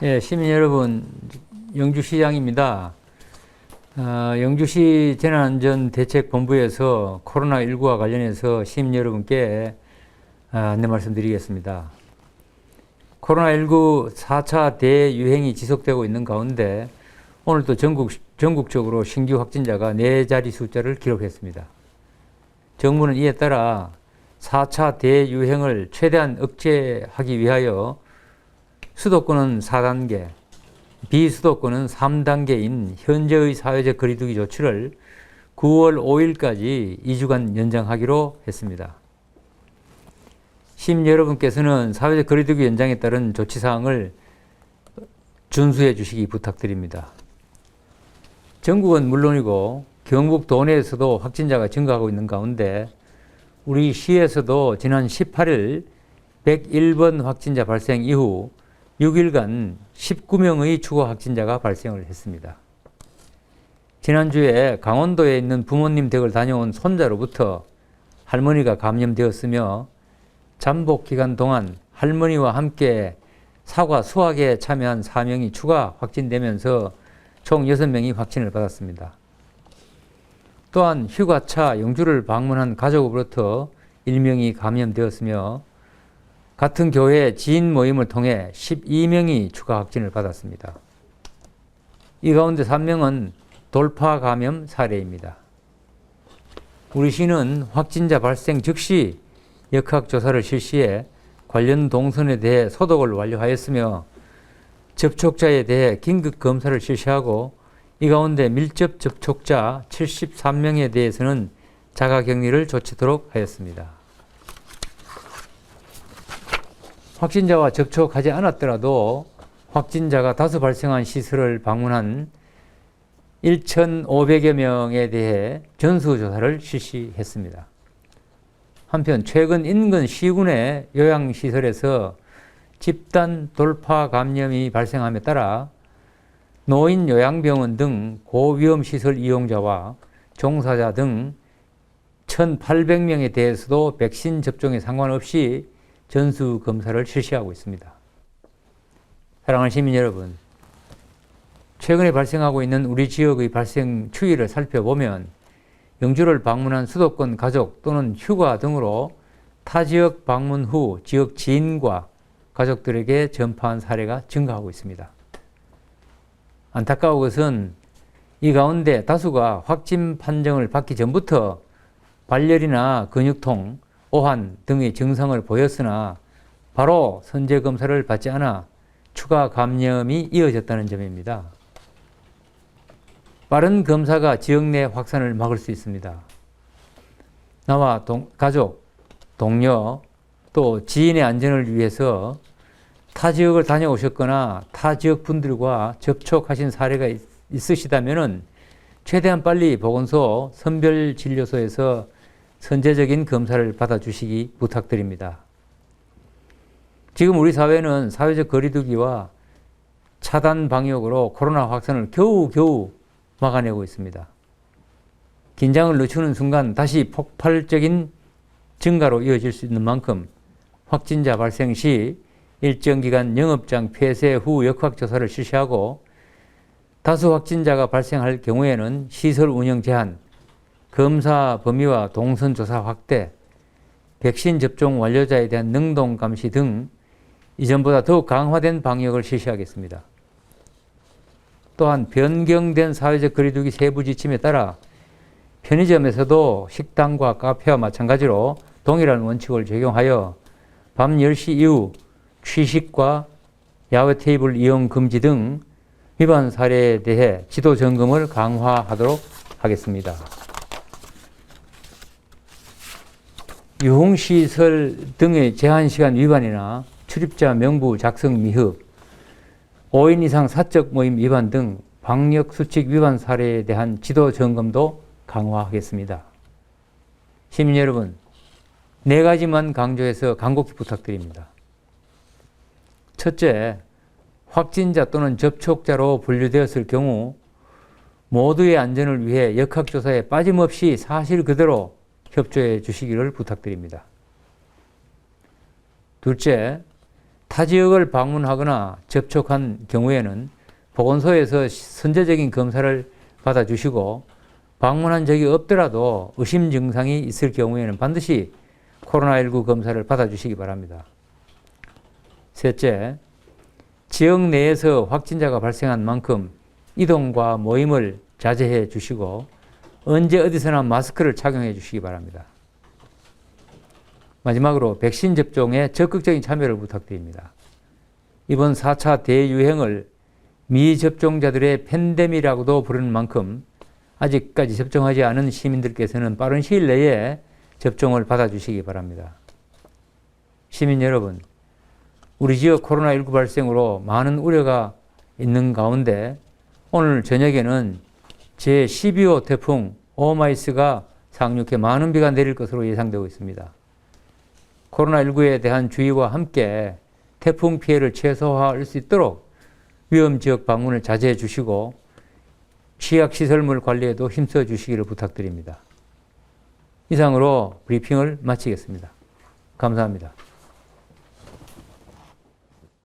예, 시민 여러분, 영주시장입니다. 영주시 재난안전대책본부에서 코로나19와 관련해서 시민 여러분께 안내 말씀드리겠습니다. 코로나19 4차 대유행이 지속되고 있는 가운데 오늘도 전국적으로 신규 확진자가 4자리 숫자를 기록했습니다. 정부는 이에 따라 4차 대유행을 최대한 억제하기 위하여 수도권은 4단계, 비수도권은 3단계인 현재의 사회적 거리두기 조치를 9월 5일까지 2주간 연장하기로 했습니다. 시민 여러분께서는 사회적 거리두기 연장에 따른 조치사항을 준수해 주시기 부탁드립니다. 전국은 물론이고 경북 도내에서도 확진자가 증가하고 있는 가운데 우리 시에서도 지난 18일 101번 확진자 발생 이후 6일간 19명의 추가 확진자가 발생을 했습니다. 지난주에 강원도에 있는 부모님 댁을 다녀온 손자로부터 할머니가 감염되었으며 잠복 기간 동안 할머니와 함께 사과 수확에 참여한 4명이 추가 확진되면서 총 6명이 확진을 받았습니다. 또한 휴가차 영주를 방문한 가족으로부터 1명이 감염되었으며 같은 교회 지인 모임을 통해 12명이 추가 확진을 받았습니다. 이 가운데 3명은 돌파 감염 사례입니다. 우리 시는 확진자 발생 즉시 역학조사를 실시해 관련 동선에 대해 소독을 완료하였으며 접촉자에 대해 긴급 검사를 실시하고 이 가운데 밀접 접촉자 73명에 대해서는 자가격리를 조치토록 하였습니다. 확진자와 접촉하지 않았더라도 확진자가 다수 발생한 시설을 방문한 1,500여 명에 대해 전수조사를 실시했습니다. 한편 최근 인근 시군의 요양시설에서 집단 돌파 감염이 발생함에 따라 노인 요양병원 등 고위험시설 이용자와 종사자 등 1,800명에 대해서도 백신 접종에 상관없이 전수검사를 실시하고 있습니다. 사랑하는 시민 여러분, 최근에 발생하고 있는 우리 지역의 발생 추이를 살펴보면 영주를 방문한 수도권 가족 또는 휴가 등으로 타 지역 방문 후 지역 지인과 가족들에게 전파한 사례가 증가하고 있습니다. 안타까운 것은 이 가운데 다수가 확진 판정을 받기 전부터 발열이나 근육통, 오한 등의 증상을 보였으나 바로 선제 검사를 받지 않아 추가 감염이 이어졌다는 점입니다. 빠른 검사가 지역 내 확산을 막을 수 있습니다. 나와 가족, 동료, 또 지인의 안전을 위해서 타 지역을 다녀오셨거나 타 지역 분들과 접촉하신 사례가 있으시다면 최대한 빨리 보건소, 선별진료소에서 선제적인 검사를 받아주시기 부탁드립니다. 지금 우리 사회는 사회적 거리두기와 차단 방역으로 코로나 확산을 겨우겨우 막아내고 있습니다. 긴장을 늦추는 순간 다시 폭발적인 증가로 이어질 수 있는 만큼 확진자 발생 시 일정 기간 영업장 폐쇄 후 역학조사를 실시하고 다수 확진자가 발생할 경우에는 시설 운영 제한, 검사 범위와 동선 조사 확대, 백신 접종 완료자에 대한 능동 감시 등 이전보다 더욱 강화된 방역을 실시하겠습니다. 또한 변경된 사회적 거리두기 세부 지침에 따라 편의점에서도 식당과 카페와 마찬가지로 동일한 원칙을 적용하여 밤 10시 이후 취식과 야외 테이블 이용 금지 등 위반 사례에 대해 지도 점검을 강화하도록 하겠습니다. 유흥시설 등의 제한시간 위반이나 출입자 명부 작성 미흡, 5인 이상 사적 모임 위반 등 방역수칙 위반 사례에 대한 지도 점검도 강화하겠습니다. 시민 여러분, 4가지만 강조해서 간곡히 부탁드립니다. 첫째, 확진자 또는 접촉자로 분류되었을 경우 모두의 안전을 위해 역학조사에 빠짐없이 사실 그대로 협조해 주시기를 부탁드립니다. 둘째, 타 지역을 방문하거나 접촉한 경우에는 보건소에서 선제적인 검사를 받아주시고 방문한 적이 없더라도 의심 증상이 있을 경우에는 반드시 코로나19 검사를 받아주시기 바랍니다. 셋째, 지역 내에서 확진자가 발생한 만큼 이동과 모임을 자제해 주시고 언제 어디서나 마스크를 착용해 주시기 바랍니다. 마지막으로 백신 접종에 적극적인 참여를 부탁드립니다. 이번 4차 대유행을 미접종자들의 팬데믹이라고도 부르는 만큼 아직까지 접종하지 않은 시민들께서는 빠른 시일 내에 접종을 받아주시기 바랍니다. 시민 여러분, 우리 지역 코로나19 발생으로 많은 우려가 있는 가운데 오늘 저녁에는 제12호 태풍 오마이스가 상륙해 많은 비가 내릴 것으로 예상되고 있습니다. 코로나19에 대한 주의와 함께 태풍 피해를 최소화할 수 있도록 위험 지역 방문을 자제해 주시고 취약시설물 관리에도 힘써 주시기를 부탁드립니다. 이상으로 브리핑을 마치겠습니다. 감사합니다.